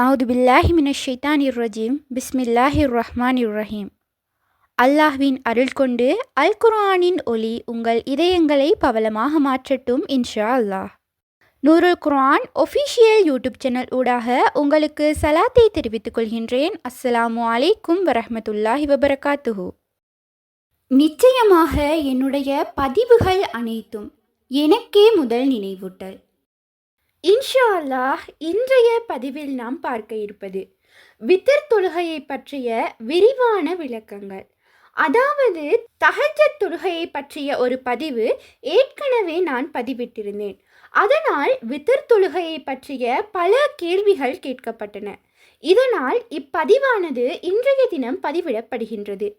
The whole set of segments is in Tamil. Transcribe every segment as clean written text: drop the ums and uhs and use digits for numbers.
அவுது பில்லாஹி மினஷ் ஷைத்தானிர் ரஜீம் பிஸ்மில்லாஹிர் ரஹ்மானிர் ரஹீம். அல்லாஹ்வின் அருள் கொண்டு அல் குர்ஆனின் ஒளி உங்கள் இதயங்களை பவளமாக மாற்றட்டும் இன்ஷா அல்லாஹ். நூருல் குர்ஆன் ஒஃபிஷியல் யூடியூப் சேனல் ஊடாக உங்களுக்கு சலாத்தை தெரிவித்துக் கொள்கின்றேன். அஸ்ஸலாமு அலைக்கும் வரஹ்மத்துல்லாஹி வபரகாத்துஹு. நிச்சயமாக என்னுடைய பதிவுகள் அனைத்தும் எனக்கே முதல் நினைவூட்டல். இன்ஷா அல்லாஹ் இன்றைய பதிவில் நாம் பார்க்க இருப்பது வித்ர் தொழுகையை பற்றிய விரிவான விளக்கங்கள். அதாவது தஹஜ்ஜத் தொழுகையை பற்றிய ஒரு பதிவு ஏற்கனவே நான் பதிவிட்டிருந்தேன். அதனால் வித்ர் தொழுகையை பற்றிய பல கேள்விகள் கேட்கப்பட்டன. இதனால் இப்பதிவானது இன்றைய தினம் பதிவிடப்படுகின்றது.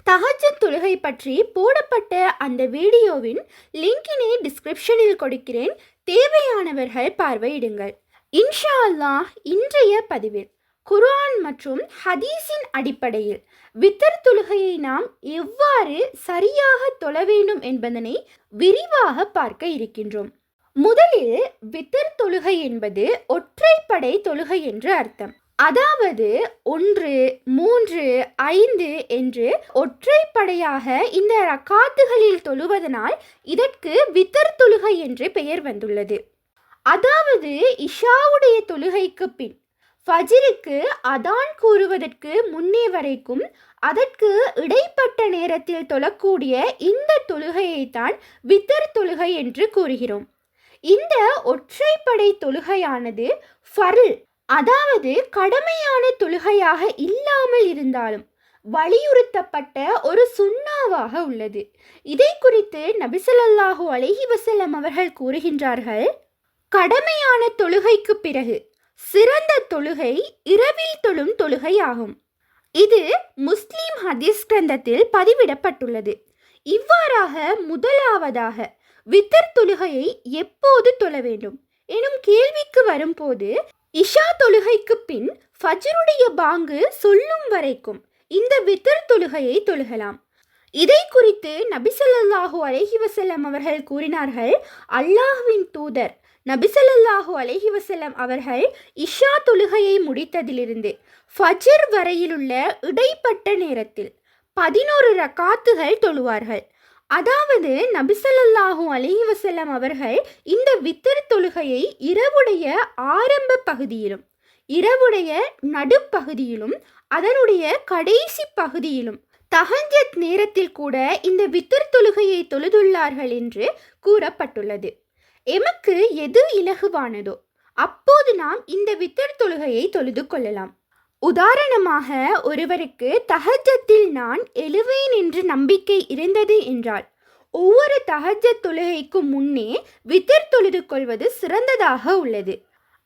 தஹஜ்ஜத் தொழுகை பற்றி போடப்பட்ட அந்த வீடியோவின் லிங்கினை டிஸ்கிரிப்ஷனில் கொடுக்கிறேன். தேவையானவர்கள் பார்வையிடுங்கள். இன்ஷா அல்லாஹ் இன்றைய பதிவில் குர்ஆன் மற்றும் ஹதீஸின் அடிப்படையில் வித்ர் தொழுகையை நாம் எவ்வாறு சரியாக தொழ வேண்டும் என்பதனை விரிவாக பார்க்க இருக்கின்றோம். முதலில் வித்ர் தொழுகை என்பது ஒற்றைப்படை தொழுகை என்று அர்த்தம். அதாவது 1, 3, 5 என்று ஒற்றைப்படையாக இந்த ரக்காத்துகளில் தொழுவதனால் இதற்கு வித்ர் தொழுகை என்று பெயர் வந்துள்ளது. அதாவது இஷாவுடைய தொழுகைக்கு பின் ஃபஜ்ருக்கு அதான் கூறுவதற்கு முன்னே வரைக்கும் அதற்கு இடைப்பட்ட நேரத்தில் தொழக்கூடிய இந்த தொழுகையைத்தான் வித்ர் தொழுகை என்று கூறுகிறோம். இந்த ஒற்றைப்படை தொழுகையானது ஃபர்ல், அதாவது கடமையான தொழுகையாக இல்லாமல் இருந்தாலும் வலியுறுத்தப்பட்ட ஒரு சுன்னாவாக உள்ளது. இதை குறித்து நபி ஸல்லல்லாஹு அலைஹி வஸல்லம் அவர்கள் கூறுகின்றார்கள், கடமையான தொழுகைக்கு பிறகு சிறந்த தொழுகை இரவில் தொழும் தொழுகை ஆகும். இது முஸ்லிம் ஹதீஸ் கிரந்தத்தில் பதிவிடப்பட்டுள்ளது. இவ்வாறாக முதலாவதாக வித்ர் தொழுகையை எப்போது தொழ வேண்டும் எனும் கேள்விக்கு வரும்போது இஷா தொழுகைக்கு பின் ஃபஜ்ருடைய பாங்கு சொல்லும் வரைக்கும் இந்த வித்ர் தொழுகையை தொழுகலாம். இதை குறித்து நபி ஸல்லல்லாஹு அலைஹி வஸல்லம் அவர்கள் கூறினார்கள், அல்லாஹ்வின் தூதர் நபி ஸல்லல்லாஹு அலைஹி வஸல்லம் அவர்கள் இஷா தொழுகையை முடித்ததிலிருந்து ஃபஜ்ர் வரையிலுள்ள இடைப்பட்ட நேரத்தில் 11 ரக்காத்துகள் தொழுவார்கள். அதாவது நபி ஸல்லல்லாஹு அலைஹி வஸல்லம் அவர்கள் இந்த வித்ர் தொழுகையை இரவுடைய ஆரம்ப பகுதியிலும் இரவுடைய நடுப்பகுதியிலும் அதனுடைய கடைசி பகுதியிலும் தஹஜ்ஜத் நேரத்தில் கூட இந்த வித்ர் தொழுகையை தொழுதுள்ளார்கள் என்று கூறப்பட்டுள்ளது. எமக்கு எது இலகுவானதோ அப்போது நாம் இந்த வித்ர் தொழுகையை தொழுது கொள்ளலாம். உதாரணமாக, ஒருவருக்கு தஹஜ்ஜத்தில் நான் எழுவேன் என்று நம்பிக்கை இருந்தது என்றால் ஒவ்வொரு தஹஜ்ஜத் தொழுகைக்கும் முன்னே வித்ர் தொழுது கொள்வது சிறந்ததாக உள்ளது.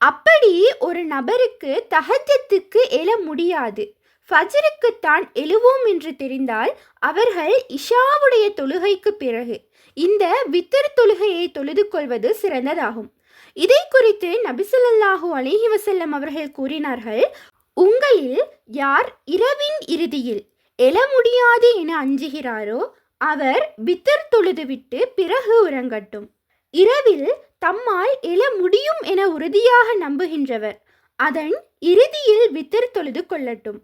அப்படி ஒரு நபருக்கு தஹஜ்ஜத்துக்கு எழ முடியாது, ஃபஜ்ருக்குத்தான் எழுவோம் என்று தெரிந்தால் அவர்கள் இஷாவுடைய தொழுகைக்கு பிறகு இந்த வித்ர் தொழுகையை தொழுது கொள்வது சிறந்ததாகும். இதை குறித்து நபி ஸல்லல்லாஹு அலைஹி வஸல்லம் அவர்கள் கூறினார்கள், உங்களில் யார் இரவின் இறுதியில் எழ முடியாது என அஞ்சுகிறாரோ அவர் வித்ர் தொழுதுவிட்டு பிறகு உறங்கட்டும். இரவில் தம்மால் எழ முடியும் என உறுதியாக நம்புகின்றவர் அதன் இறுதியில் வித்ர் தொழுது கொள்ளட்டும்.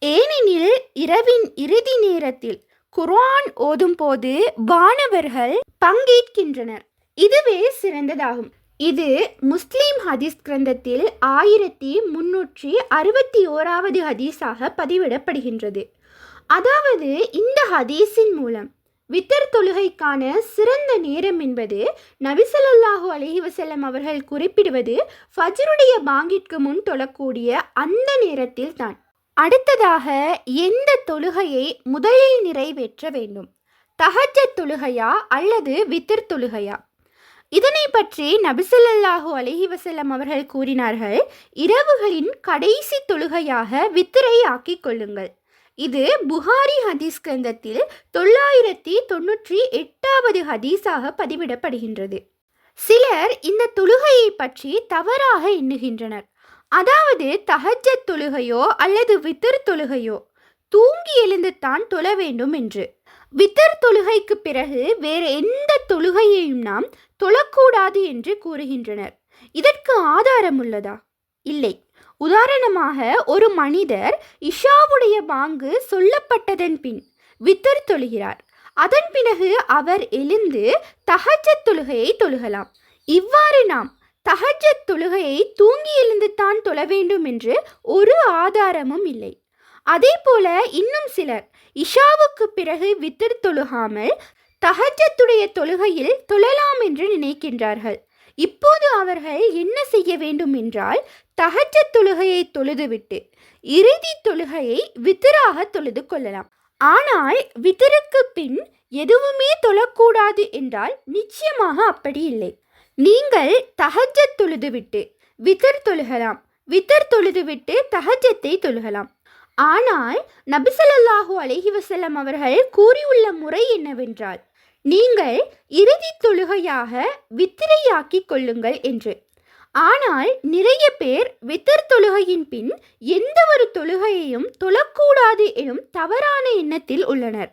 ஏனெனில் இரவின் இறுதி நேரத்தில் குர்ஆன் ஓதும் போது வானவர்கள் பங்கேற்கின்றனர். இதுவே சிறந்ததாகும். இது முஸ்லிம் ஹதீஸ் கிரந்தத்தில் 1361வது ஹதீஸாக பதிவிடப்படுகின்றது. அதாவது இந்த ஹதீஸின் மூலம் வித்ர் தொழுகைக்கான சிறந்த நேரம் என்பது நபி ஸல்லல்லாஹு அலைஹி வஸல்லம் அவர்கள் குறிப்பிடுவது ஃபஜ்ருடைய பாங்கிற்கு முன் தொழக்கூடிய அந்த நேரத்தில் தான். அடுத்ததாக, எந்த தொழுகையை முதலில் நிறைவேற்ற வேண்டும், தஹஜ்ஜத் தொழுகையா அல்லது வித்ர் தொழுகையா? இதனை பற்றி நபி ஸல்லல்லாஹு அலைஹி வஸல்லம் அவர்கள் கூறினார்கள், இரவுகளின் கடைசி தொழுகையாக வித்ரை ஆக்கிக் கொள்ளுங்கள். இது புகாரி ஹதீஸ் கிரந்தத்தில் 998வது ஹதீஸாக பதிவிடப்படுகின்றது. சிலர் இந்த தொழுகையை பற்றி தவறாக எண்ணுகின்றனர். அதாவது தஹஜ்ஜத் தொழுகையோ அல்லது வித்ர் தொழுகையோ தூங்கி எழுந்து தான் தொழ வேண்டும் என்று. வித்ர் தொழுகைக்கு பிறகு வேறு எந்த தொழுகையையும் நாம் தொழக்கூடாது என்று கூறுகின்றனர். இதற்கு ஆதாரம் உள்ளதா? இல்லை. உதாரணமாக, ஒரு மனிதர் இஷாவுடைய பாங்கு சொல்லப்பட்டதன் பின் வித்தர் தொழுகிறார். அதன் பிறகு அவர் எழுந்து தஹஜ்ஜத் தொழுகையை தொழுகலாம். இவ்வாறு நாம் தஹஜ்ஜத் தொழுகையை தூங்கி எழுந்து தான் தொழ வேண்டும் என்று ஒரு ஆதாரமும் இல்லை. அதே போல இன்னும் சிலர் இஷாவுக்கு பிறகு வித்தர் தொழுகாமல் தஹஜ்ஜத்துடைய தொழுகையில் தொழலாம் என்று நினைக்கின்றார்கள். இப்போது அவர்கள் என்ன செய்ய வேண்டும் என்றால், தஹஜ்ஜத் தொழுகையை தொழுதுவிட்டு இறுதி தொழுகையை வித்தராக தொழுது கொள்ளலாம். ஆனால் வித்தருக்கு பின் எதுவுமே தொழக்கூடாது என்றால் நிச்சயமாக அப்படி இல்லை. நீங்கள் தஹஜ்ஜத் தொழுதுவிட்டு வித்தர் தொழுகலாம், வித்தர் தொழுதுவிட்டு தஹஜ்ஜத்தை தொழுகலாம். ஆனால் நபி ஸல்லல்லாஹு அலைஹி வஸல்லம் அவர்கள் கூறியுள்ள முறை என்னவென்றால், நீங்கள் இறுதி தொழுகையாக வித்திரையாக்கி கொள்ளுங்கள் என்று. ஆனால் நிறைய பேர் வித்தர் தொழுகையின் பின் எந்த ஒரு தொழுகையையும் தொழக்கூடாது எனும் தவறான எண்ணத்தில் உள்ளனர்.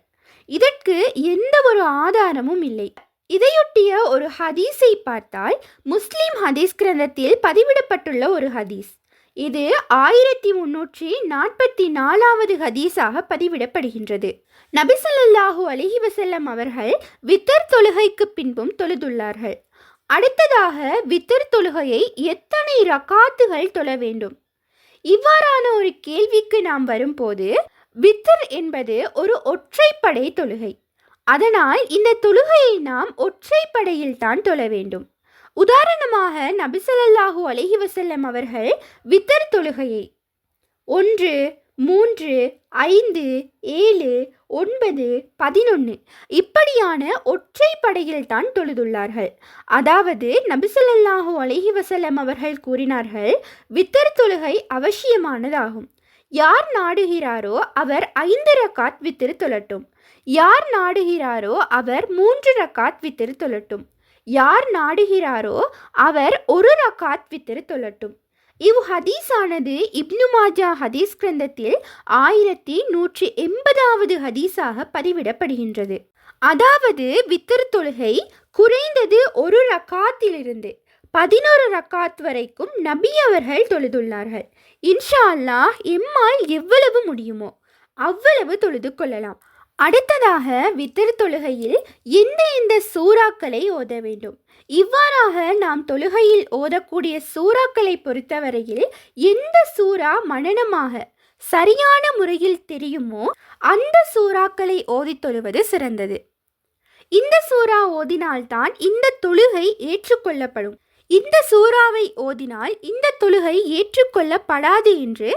இதற்கு எந்த ஒரு ஆதாரமும் இல்லை. இதையொட்டிய ஒரு ஹதீஸை பார்த்தால், முஸ்லிம் ஹதீஸ் கிரந்தத்தில் பதிவிடப்பட்டுள்ள ஒரு ஹதீஸ். இது 1344வது ஹதீஸாக பதிவிடப்படுகின்றது. நபி ஸல்லல்லாஹு அலைஹி வஸல்லம் அவர்கள் வித்தர் தொழுகைக்கு பின்பும் தொழுதுள்ளார்கள். அடுத்ததாக வித்தர் தொழுகையை எத்தனை ரக்காத்துகள் தொழ வேண்டும்? இவ்வாறான ஒரு கேள்விக்கு நாம் வரும்போது, வித்தர் என்பது ஒரு ஒற்றைப்படை தொழுகை. அதனால் இந்த தொழுகையை நாம் ஒற்றைப்படையில் தான் தொழ வேண்டும். உதாரணமாக, நபி ஸல்லல்லாஹு அலைஹி வஸல்லம் அவர்கள் வித்தர் தொழுகையை 1, 3, 5, 7, 9, 11 இப்படியான ஒற்றைப்படையில் தான் தொழுதுள்ளார்கள். அதாவது நபி ஸல்லல்லாஹு அலைஹி வஸல்லம் அவர்கள் கூறினார்கள், வித்தர் தொழுகை அவசியமானதாகும். யார் நாடுகிறாரோ அவர் 5 ரக்காத் வித்தர் தொழட்டும். யார் நாடுகிறாரோ அவர் 3 ரக்காத் வித்தர் தொழட்டும். யார் நாடுகிறாரோ அவர் 1 ரக்காத் வித்தர் தொழட்டும். இவ் ஹதீஸானது இப்னு மாஜா ஹதீஸ் கிரந்தத்தில் 1180வது ஹதீஸாக பதிவிடப்படுகின்றது. அதாவது வித்தர் தொழுகை குறைந்தது 1 ரக்காத்திலிருந்து 11 ரக்காத் வரைக்கும் நபி அவர்கள் தொழுதுள்ளார்கள். இன்ஷா அல்லாஹ் எம்மால் எவ்வளவு முடியுமோ அவ்வளவு தொழுது கொள்ளலாம். அடுத்ததாக வித்தர் தொழுகையில் எந்த சூறாக்களை ஓத வேண்டும்? இவ்வாறாக நாம் தொழுகையில் ஓதக்கூடிய சூறாக்களை பொறுத்தவரையில் எந்த சூறா மனனமாக சரியான முறையில் தெரியுமோ அந்த சூறாக்களை ஓதி தொழுவது சிறந்தது. இந்த சூறா ஓதினால்தான் இந்த தொழுகை ஏற்றுக்கொள்ளப்படும். இந்த சூறாவை ஓதினால் இந்த தொழுகை ஏற்றுக்கொள்ளப்படாது என்று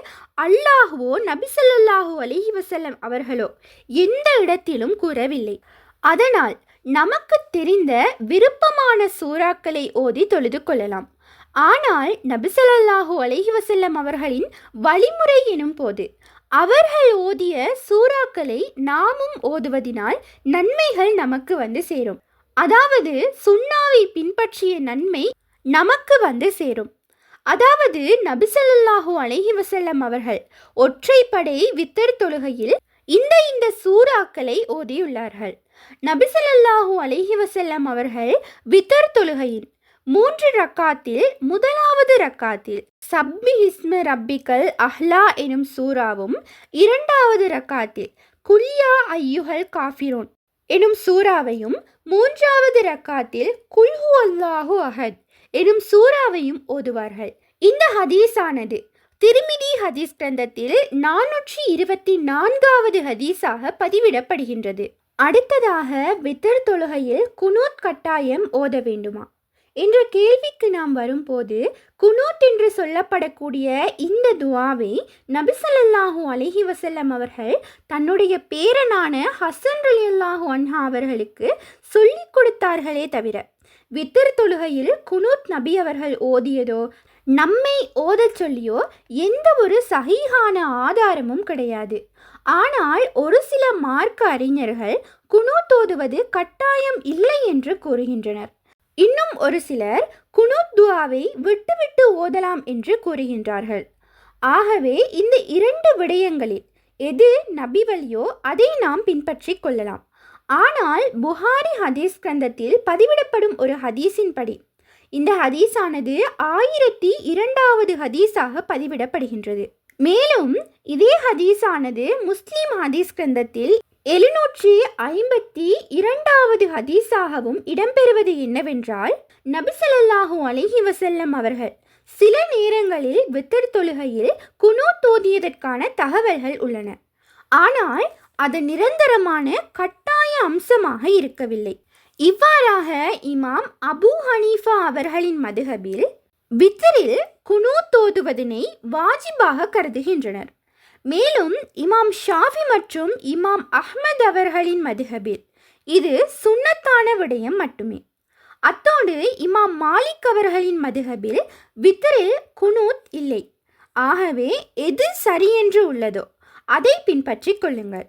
அல்லாஹ்வோ நபி ஸல்லல்லாஹு அலைஹி வஸல்லம் அவர்களோ எந்த இடத்திலும் கூறவில்லை. அதனால் நமக்கு தெரிந்த விருப்பமான சூறாக்களை ஓதி தொழுது கொள்ளலாம். ஆனால் நபி ஸல்லல்லாஹு அலைஹி வஸல்லம் அவர்களின் வழிமுறை எனும் போது அவர்கள் ஓதிய சூறாக்களை நாமும் ஓதுவதினால் நன்மைகள் நமக்கு வந்து சேரும். அதாவது சுன்னாவை பின்பற்றிய நன்மை நமக்கு வந்து சேரும். அதாவது நபி ஸல்லல்லாஹு அலைஹி வஸல்லம் அவர்கள் ஒற்றைப்படை வித்தர் தொழுகையில் இந்த சூறாக்களை ஓதியுள்ளார்கள். நபி ஸல்லல்லாஹு அலைஹி வஸல்லம் அவர்கள் வித்தர் தொழுகையில் 3 ரக்காத்தில் முதலாவது ரக்காத்தில் சப்பி ஹிஸ்ம ரப்பிக்கல் அஹ்லா எனும் சூறாவும், 2வது ரக்காத்தில் குல்யா ஐயுஹல் காஃபிரோன் எனும் சூறாவையும், 3வது ரக்காத்தில் குல்ஹு அல்லாஹு அஹத் எனும் சூறாவையும் ஓதுவார்கள். இந்த ஹதீஸானது திருமிதி ஹதீஸ் கிரந்தத்தில் 424வது ஹதீஸாக பதிவிடப்படுகின்றது. அடுத்ததாக வித்தர் தொழுகையில் குனூத் கட்டாயம் ஓத வேண்டுமா என்ற கேள்விக்கு நாம் வரும்போது, குனூத் என்று சொல்லப்படக்கூடிய இந்த துஆவை நபி ஸல்லல்லாஹு அலைஹி வஸல்லம் அவர்கள் தன்னுடைய பேரனான ஹசன் ரலியல்லாஹு அன்ஹு அவர்களுக்கு சொல்லிக் கொடுத்தார்களே தவிர, வித்தர் தொழுகையில் குனூத் நபி அவர்கள் ஓதியதோ நம்மை ஓதச் சொல்லியோ எந்த ஒரு சஹீஹான ஆதாரமும் கிடையாது. ஆனால் ஒரு சில மார்க்க அறிஞர்கள் குனூத் ஓதுவது கட்டாயம் இல்லை என்று கூறுகின்றனர். இன்னும் ஒரு சிலர் குனூத் துஆவை விட்டு ஓதலாம் என்று கூறுகின்றார்கள். ஆகவே இந்த 2 விடயங்களில் எது நபி வழியோ அதை நாம் பின்பற்றி கொள்ளலாம். ஆனால் புகாரி ஹதீஸ் கிரந்தத்தில் பதிவிடப்படும் ஒரு ஹதீஸின் படி இந்த ஹதீஸானது 1002வது ஹதீஸாக பதிவிடப்படுகின்றது. மேலும் இதே ஹதீஸானது முஸ்லிம் ஹதீஸ் கிரந்தத்தில் 752வது ஹதீஸாகவும் இடம்பெறுவது என்னவென்றால், நபி ஸல்லல்லாஹு அலைஹி வஸல்லம் அவர்கள் சில நேரங்களில் வித்ர் தொழுகையில் குனூத் ஓதியதற்கான தகவல்கள் உள்ளன. ஆனால் அது நிரந்தரமான கட்டாய அம்சமாக இருக்கவில்லை. இவ்வாறாக இமாம் அபூ ஹனீஃபா அவர்களின் மதுஹபில் வித்ரில் குனூத் ஓதுவதனை வாஜிபாக கருதுகின்றனர். மேலும் இமாம் ஷாஃபி மற்றும் இமாம் அஹ்மத் அவர்களின் மதுஹபில் இது சுன்னத்தான விடயம் மட்டுமே. அத்தோடு இமாம் மாலிக் அவர்களின் மதுஹபில் வித்ரில் குனூத் இல்லை. ஆகவே எது சரியென்று உள்ளதோ அதை பின்பற்றிக் கொள்ளுங்கள்.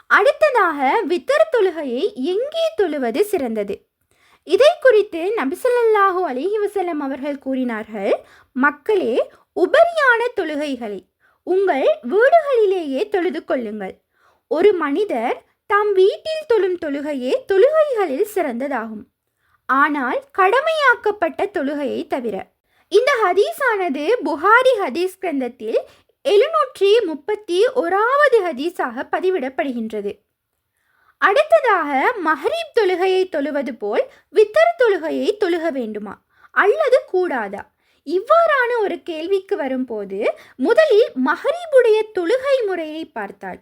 அடுத்ததாக வித்ர் தொழுகையை எங்கே தொழுவது சிறந்தது? இதை குறித்து நபி ஸல்லல்லாஹு அலைஹி வஸல்லம் அவர்கள் கூறினார்கள், மக்களே, உபரியான தொழுகைகளை உங்கள் வீடுகளிலேயே தொழுது கொள்ளுங்கள். ஒரு மனிதர் தாம் வீட்டில் தொழும் தொழுகையே தொழுகைகளில் சிறந்ததாகும், ஆனால் கடமையாக்கப்பட்ட தொழுகையை தவிர. இந்த ஹதீஸானது புகாரி ஹதீஸ் கிரந்தத்தில் 731வது ஹதீஸாக பதிவிடப்படுகின்றது. அடுத்ததாக மஹ்ரிப் தொழுகையை தொழுவது போல் வித்ர் தொழுகையை தொழுக வேண்டுமா அல்லது கூடாதா? இவ்வாறான ஒரு கேள்விக்கு வரும்போது முதலில் மஹ்ரிபுடைய தொழுகை முறையை பார்த்தால்,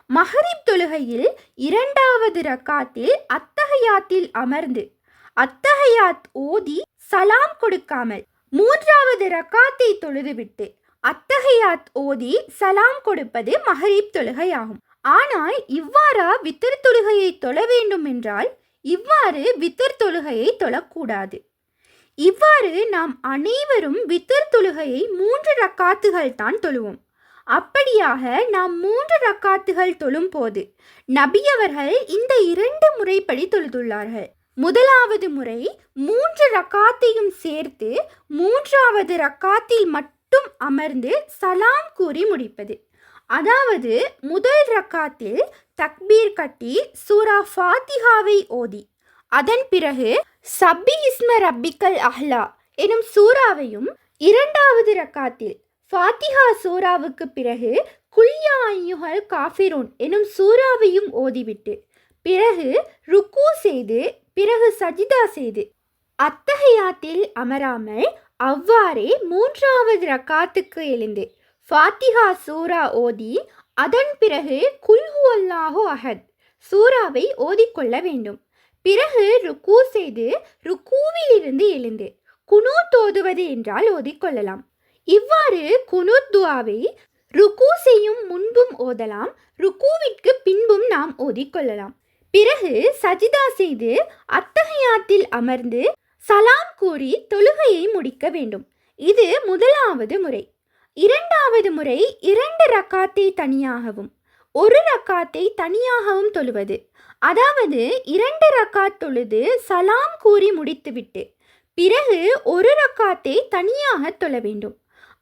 மஹ்ரிப் தொழுகையில் 2வது ரக்காத்தில் அத்தஹியாத்தில் அமர்ந்து அத்தஹியாத் ஓதி சலாம் கொடுக்காமல் 3வது ரக்காத்தை தொழுதுவிட்டு அத்தஹியாத் ஓதி சலாம் கொடுப்பது மஹ்ரிப் தொழுகையாகும். ஆனால் இவ்வாறா வித்ர் தொழுகையை தொழ வேண்டும் என்றால் இவ்வாறு வித்ர் தொழுகையை தொழக்கூடாது. இவ்வாறு நாம் அனைவரும் வித்ர் தொழுகையை 3 ரக்காத்துகள் தான் தொழுவோம். அப்படியாக நாம் 3 ரக்காத்துகள் தொழும் போது நபியவர்கள் இந்த 2 முறைப்படி தொழுதுள்ளார்கள். முதலாவது முறை 3 ரக்காத்தையும் சேர்த்து 3வது ரக்காத்தில் மட்டும் அமர்ந்து சலாம் கூறி முடிப்பது. அதாவது முதல் ரக்காத்தில் தக்பீர் கட்டி சூரா ஃபாத்திஹாவை ஓதி அதன் பிறகு சப்பி இஸ்ம ரப்பிக்கல் அஹ்லா எனும் சூறாவையும், 2வது ரக்காத்தில் ஃபாத்திஹா சூறாவுக்கு பிறகு குல்யா ஐயுஹல் காஃபிரூன் எனும் சூறாவையும் ஓதிவிட்டு பிறகு ருக்கு செய்து பிறகு சஜிதா செய்து அத்தஹியாத்தில் அமராமல் அவ்வாறே 3வது ரக்காத்துக்கு எழுந்து ஃபாத்திஹா சூரா ஓதி அதன் பிறகு குல் ஹுவல்லாஹு அஹத் சூறாவை ஓதிக்கொள்ள வேண்டும். பிறகு ருக்கு செய்து ருக்கூவில் இருந்து எழுந்து குனூத் ஓதுவது என்றால் ஓதிக்கொள்ளலாம். இவ்வாறு குனூத் துஆவை ருக்கு செய்யும் முன்பும் ஓதலாம், ருக்கூவிற்கு பின்பும் நாம் ஓதிக்கொள்ளலாம். பிறகு சஜிதா செய்து அத்தஹியாத்தில் அமர்ந்து சலாம் கூறி தொழுகையை முடிக்க வேண்டும். இது முதலாவது முறை. 2வது முறை 2 ரக்காத்தை தனியாகவும் 1 ரக்காத்தை தனியாகவும் தொழுவது. அதாவது 2 ரக்காத் தொழுது சலாம் கூறி முடித்துவிட்டு பிறகு 1 ரக்காத்தை தனியாக தொழ வேண்டும்.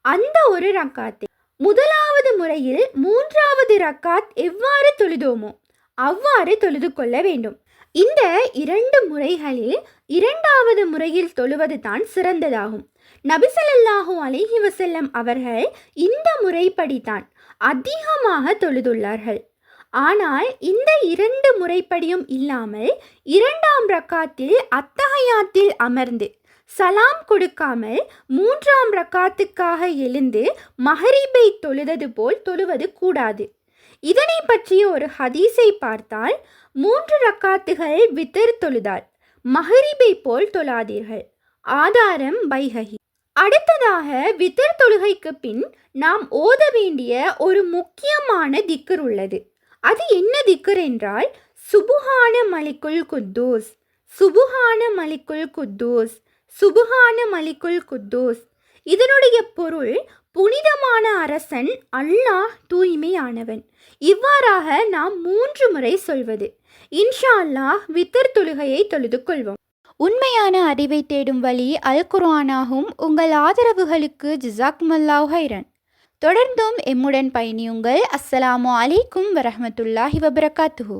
அந்த 1 ரக்காத்தை முதலாவது முறையில் 3வது ரக்காத் எவ்வாறு தொழுதோமோ அவ்வாறு தொழுது கொள்ள வேண்டும். இந்த 2 முறைகளில் 2வது முறையில் தொழுவது தான் சிறந்ததாகும். நபி ஸல்லல்லாஹு அலைஹி வஸல்லம் அவர்கள் இந்த முறைப்படித்தான் அதிகமாக தொழுதுள்ளார்கள். ஆனால் இந்த 2 முறைப்படியும் இல்லாமல் 2ஆம் ரக்காத்தில் அத்தஹியாத்தில் அமர்ந்து சலாம் கொடுக்காமல் 3ஆம் ரக்காத்துக்காக எழுந்து மஹ்ரிபை தொழுதது போல் தொழுவது கூடாது. இதனை பற்றிய ஒரு ஹதீஸை பார்த்தால், 3 ரக்காத்துகள் வித்ர் தொழுதால் மஹ்ரிபை போல் தொழாதீர்கள். ஆதாரம் பைஹகி. அடுத்ததாக வித்ர் தொழுகைக்கு பின் நாம் ஓத வேண்டிய ஒரு முக்கியமான திக்ர் உள்ளது. அது என்ன திக்ர் என்றால், சுபுஹான மலிக்குல் குத்தூஸ், சுபுஹான மலிக்குல் குத்தூஸ், சுபுஹான மலிக்குல் குத்தூஸ். இதனுடைய பொருள், புனிதமான அரசன் அல்லாஹ் தூய்மையானவன். இவ்வாறாக நாம் 3 முறை சொல்வது. இன்ஷா அல்லாஹ் வித்ர் தொழுகையை தொழுது கொள்வோம். உண்மையான அறிவை தேடும் வழி அல் குர்ஆனாகும். உங்கள் ஆதரவுகளுக்கு ஜஸாக்குமுல்லாஹு ஹைரன். தொடர்ந்தும் எம்முடன் பயணியுங்கள். அஸ்ஸலாமு அலைக்கும் வரஹ்மத்துல்லாஹி வபரகாத்துஹு.